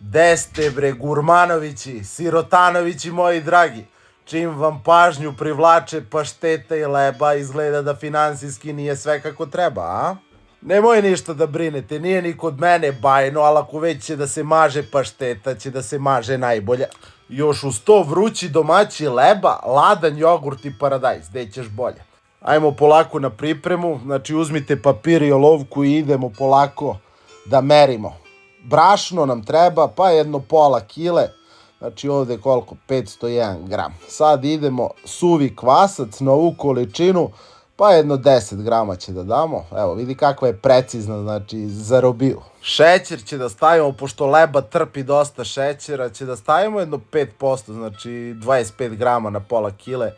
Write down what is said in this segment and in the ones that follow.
De ste bre gurmanovići, sirotanovići moji dragi, čim vam pažnju privlače pašteta i leba, izgleda da finansijski nije sve kako treba, a? Nemoj ništa da brinete, nije ni kod mene bajno, ali ako već će da se maže pašteta, će da se maže najbolja. Još uz to vrući domaći leba, ladan jogurt i paradajz, gde ćeš bolje. Ajmo polako na pripremu, znači uzmite papir i olovku i idemo polako da merimo. Brašno nam treba, pa jedno pola kile, znači ovde koliko, 501 gram. Sad idemo suvi kvasac na ovu količinu, pa jedno 10 grama će da damo. Evo, vidi kakva je precizna, znači za robiju. Šećer će da stavimo, pošto leba trpi dosta šećera, će da stavimo jedno 5%, znači 25 grama na pola kile.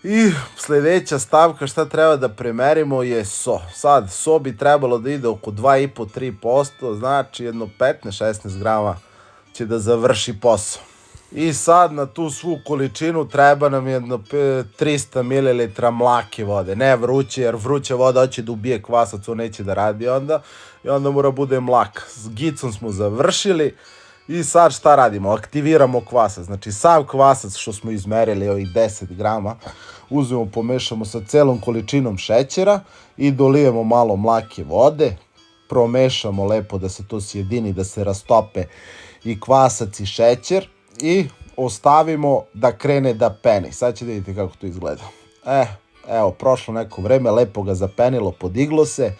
I sljedeća stavka šta treba da premerimo je so. Sad, so bi trebalo da ide oko 2,5-3%, znači jedno 15-16 grama će da završi posao. I sad na tu svu količinu treba nam jedno 300 ml mlake vode. Ne vruće, jer vruća voda hoće da ubije kvasac, on neće da radi onda. I onda mora bude mlaka. S gicom smo završili. I sad šta radimo? Aktiviramo kvasac. Znači sav kvasac što smo izmerili, ovih 10 grama, uzmemo, pomešamo sa celom količinom šećera i dolijemo malo mlake vode. Promešamo lepo da se to sjedini, da se rastope i kvasac i šećer. I ostavimo da krene da peni. Sad ćete vidjeti kako to izgleda. Evo, prošlo neko vreme, lepo ga zapenilo, podiglo se.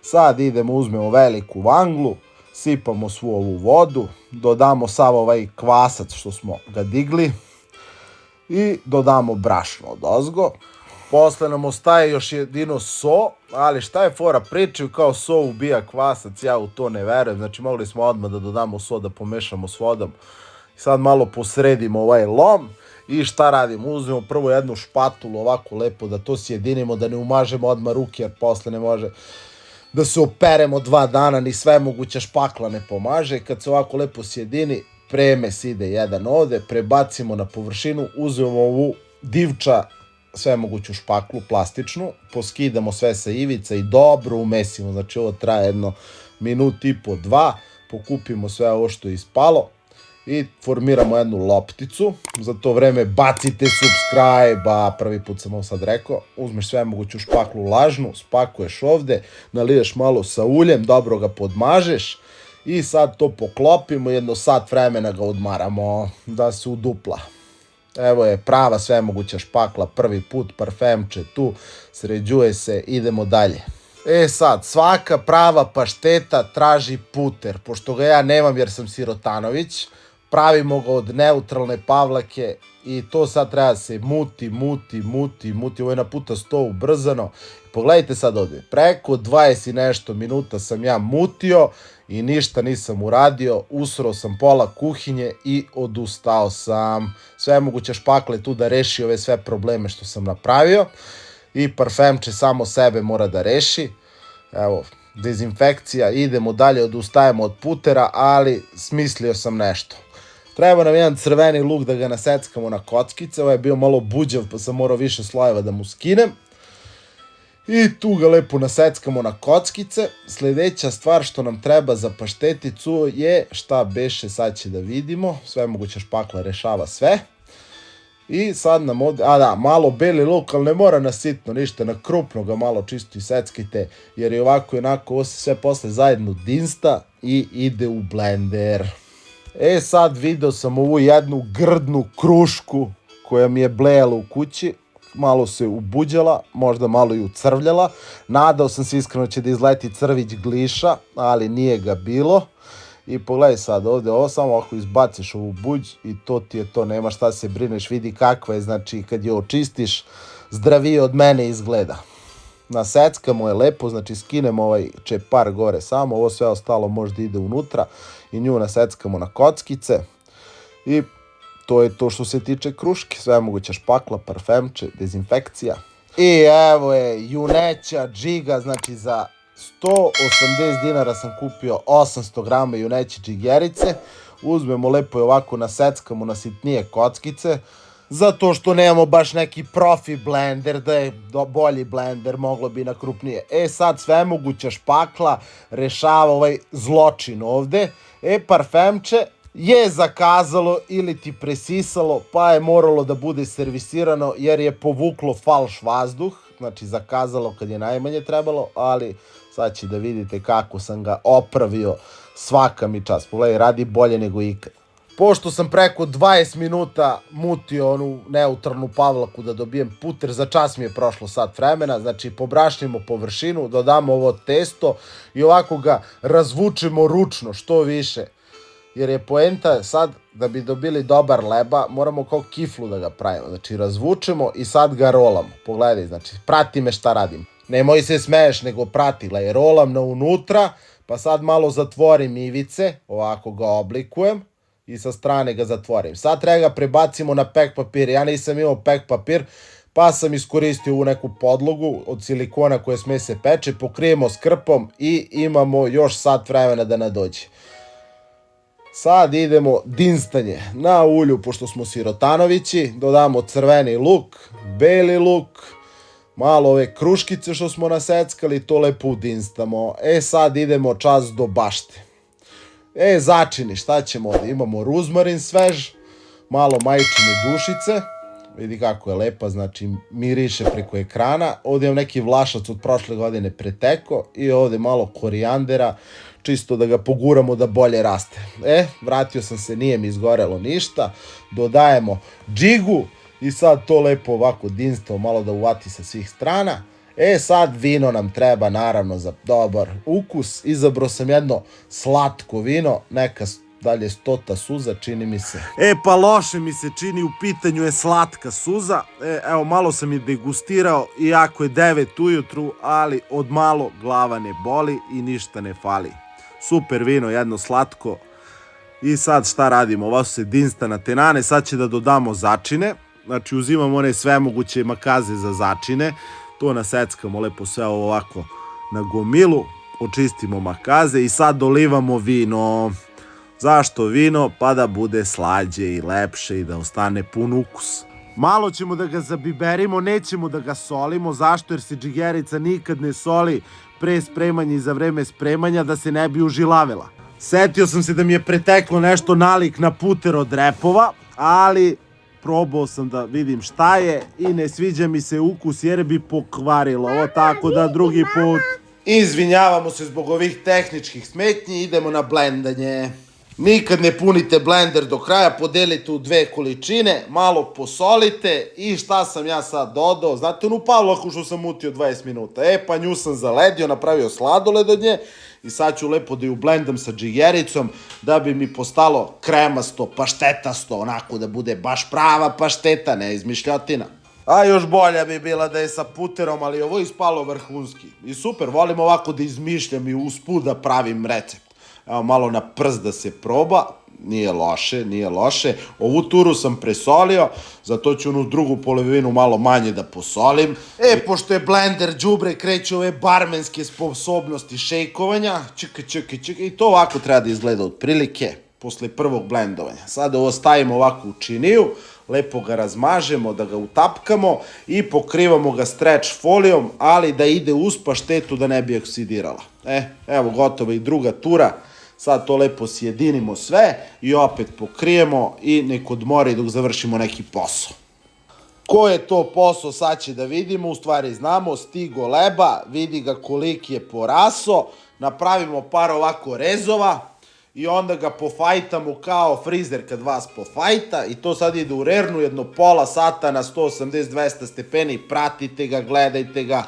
Sad idemo, uzmemo veliku vanglu, sipamo svu ovu vodu, dodamo sav ovaj kvasac što smo ga digli i dodamo brašno odozgo. Posle nam ostaje još jedino so, ali šta je fora, pričaju kao so ubija kvasac, ja u to ne verujem, znači mogli smo odmah da dodamo so, da pomešamo s vodom. Sad malo posredimo ovaj lom i šta radimo, uzmemo prvo jednu špatulu ovako lepo da to sjedinimo, da ne umažemo odmah ruke jer posle ne može da se operemo 2 dana, ni sve moguća špakla ne pomaže. Kad se ovako lepo sjedini, premes ide jedan ovde, prebacimo na površinu, uzmemo ovu divča sve moguću špaklu, plastičnu, poskidamo sve sa ivica i dobro umesimo, znači ovo traje jedno minut i po 2, pokupimo sve ovo što je ispalo i formiramo jednu lopticu. Za to vreme bacite subscribe, a prvi put sam ovo sad rekao, uzmeš sve moguću špaklu lažnu, spakuješ ovde, naliješ malo sa uljem, dobro ga podmažeš i sad to poklopimo, jedno sat vremena ga odmaramo da se udupla. Evo je prava sve moguća špakla, prvi put, parfemče tu, sređuje se, idemo dalje. Sad, svaka prava pašteta traži puter, pošto ga ja nemam jer sam sirotanović, pravimo ga od neutralne pavlake i to sad treba da se muti, ovo je na puta 100 ubrzano. Pogledajte sad ovdje, preko 20 i nešto minuta sam ja mutio i ništa nisam uradio, usrao sam pola kuhinje i odustao sam. Sve moguće špakle tu da reši ove sve probleme što sam napravio i parfemče samo sebe mora da reši. Evo, dezinfekcija, idemo dalje, odustajemo od putera, ali smislio sam nešto. Treba nam jedan crveni luk da ga naseckamo na kockice, ovo je bio malo buđav pa sam morao više slojeva da mu skinem. I tu ga lepo naseckamo na kockice. Sljedeća stvar što nam treba za pašteticu je, šta beše, sad će da vidimo, sve moguća špakla rešava sve. I sad nam ovdje, malo beli luk, ali ne mora na sitno ništa, na krupno ga malo čisto iseckite, jer je ovako i onako, ovo se sve posle zajedno dinsta i ide u blender. Sad video sam ovu jednu grdnu krušku koja mi je blejala u kući, malo se ubuđala, možda malo i ucrvljala. Nadao sam se iskreno će da izleti crvić gliša, ali nije ga bilo. I pogledaj sad ovdje, ovo samo ako izbaciš ovu buđ i to ti je to, nema šta se brineš, vidi kakva je, znači kad je očistiš, zdravije od mene izgleda. Naseckamo je lepo, znači skinemo ovaj čepar gore samo, ovo sve ostalo možda ide unutra i nju naseckamo na kockice i to je to što se tiče kruške, sve moguća špakla, parfemče, dezinfekcija. I evo je juneća džiga, znači za 180 dinara sam kupio 800 grama juneće džigerice, uzmemo lepo i ovako naseckamo na sitnije kockice, zato što nemamo baš neki profi blender, da je bolji blender moglo bi na krupnije. Sad svemoguća špakla rešava ovaj zločin ovde. Parfemče je zakazalo ili ti presisalo, pa je moralo da bude servisirano jer je povuklo falš vazduh, znači zakazalo kad je najmanje trebalo, ali sad će da vidite kako sam ga opravio, svaka mi čast. Pogledaj, radi bolje nego ikad. Pošto sam preko 20 minuta mutio onu neutralnu pavlaku da dobijem puter, za čas mi je prošlo sat vremena, znači pobrašnimo površinu, dodamo ovo testo i ovako ga razvučemo ručno što više. Jer je poenta sad, da bi dobili dobar leba, moramo kao kiflu da ga pravimo. Znači razvučemo i sad ga rolamo. Pogledaj, znači prati me šta radim. Nemoj se smeješ, nego prati. Rolam na unutra, pa sad malo zatvorim ivice, ovako ga oblikujem i sa strane ga zatvorim. Sad treba ga prebacimo na pek papir. Ja nisam imao pek papir, pa sam iskoristio ovu neku podlogu od silikona koja sme se peče, pokrijemo skrpom i imamo još sat vremena da nadođe. Sad idemo dinstanje na ulju, pošto smo sirotanovići, dodamo crveni luk, beli luk, malo ove kruškice što smo naseckali, to lepo udinstamo. Sad idemo čas do bašte. Začini, šta ćemo ovdje? Imamo ruzmarin svež, malo majčine dušice, vidi kako je lepa, znači miriše preko ekrana. Ovdje imam neki vlašac od prošle godine preteko i ovdje malo korijandera, čisto da ga poguramo da bolje raste. Vratio sam se, nije mi izgorelo ništa. Dodajemo džigu i sad to lepo ovako dinstamo, malo da uvati sa svih strana. Sad vino nam treba naravno za dobar ukus. Izabrao sam jedno slatko vino, neka dalje 100 suza, čini mi se. Pa loše mi se čini, u pitanju je slatka suza. Evo, malo sam je degustirao, iako je 9 ujutru, ali od malo glava ne boli i ništa ne fali. Super vino, jedno slatko. I sad šta radimo? Ovo se dinsta na tenane, sad će da dodamo začine. Znači uzimamo one svemoguće makaze za začine. To naseckamo lepo sve ovako na gomilu. Očistimo makaze i sad dolivamo vino. Zašto vino? Pa da bude slađe i lepše i da ostane pun ukus. Malo ćemo da ga zabiberimo, nećemo da ga solimo. Zašto? Jer se džigerica nikad ne soli pre spremanja i za vreme spremanja, da se ne bi užilavila. Setio sam se da mi je preteklo nešto nalik na puter od repova, ali probao sam da vidim šta je i ne sviđa mi se ukus jer bi pokvarilo ovo, tako da drugi put. Izvinjavamo se zbog ovih tehničkih smetnji, idemo na blendanje. Nikad ne punite blender do kraja, podelite u 2 količine, malo posolite i šta sam ja sad dodao, znate onu pavlaku što sam mutio 20 minuta, pa nju sam zaledio, napravio sladoled od nje i sad ću lepo da ju blendam sa džigericom da bi mi postalo kremasto, paštetasto, onako da bude baš prava pašteta, ne izmišljotina. A još bolja bi bila da je sa puterom, ali ovo je ispalo vrhunski. I super, volim ovako da izmišljam i usput da pravim recept. Evo, malo na prst da se proba, nije loše, nije loše. Ovu turu sam presolio, zato ću onu drugu polovinu malo manje da posolim. Pošto je blender đubre, kreću ove barmenske sposobnosti šejkovanja. Čekaj, i to ovako treba da izgleda otprilike, posle prvog blendovanja. Sada ovo stavimo ovako u činiju, lepo ga razmažemo, da ga utapkamo i pokrivamo ga stretch folijom, ali da ide uz paštetu da ne bi oksidirala. Evo gotova i druga tura. Sad to lepo sjedinimo sve i opet pokrijemo i nek odmori dok završimo neki posao. Ko je to posao sad će da vidimo, u stvari znamo, stigo leba, vidi ga koliki je poraso, napravimo par ovako rezova i onda ga pofajtamo kao frizer kad vas pofajta i to sad ide u rernu jedno pola sata na 180-200 stepeni, pratite ga, gledajte ga.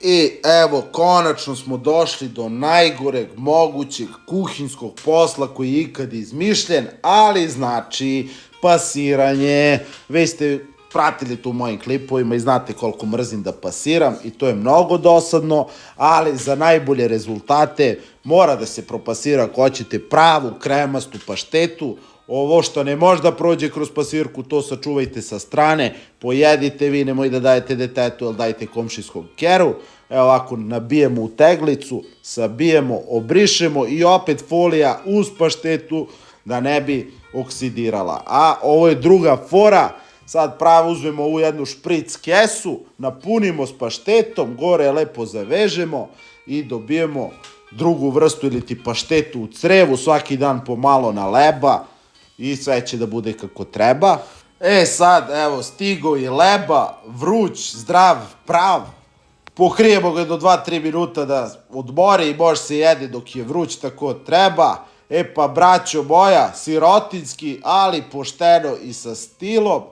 I evo, konačno smo došli do najgoreg mogućeg kuhinskog posla koji je ikad izmišljen, ali znači pasiranje. Već ste pratili to u mojim klipovima i znate koliko mrzim da pasiram i to je mnogo dosadno, ali za najbolje rezultate mora da se propasira ako hoćete pravu kremastu paštetu. Ovo što ne može da prođe kroz pasirku, to sačuvajte sa strane, pojedite vi, nemoj da dajete detetu, ali dajte komšijskog keru. Evo ovako, nabijemo u teglicu, sabijemo, obrišemo i opet folija uz paštetu da ne bi oksidirala. A ovo je druga fora, Sad pravo uzmemo ovu jednu špric kesu, napunimo s paštetom, gore lepo zavežemo i dobijemo drugu vrstu ili ti paštetu u crevu, svaki dan pomalo na leba i sve će da bude kako treba. Sad, evo, stigo i leba, vruć, zdrav, prav. Pokrijemo ga do 2-3 minuta da odmori i može se jede dok je vruć tako treba. Pa, braćo moja, sirotinski, ali pošteno i sa stilom.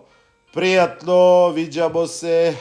Prijatno, viđamo se.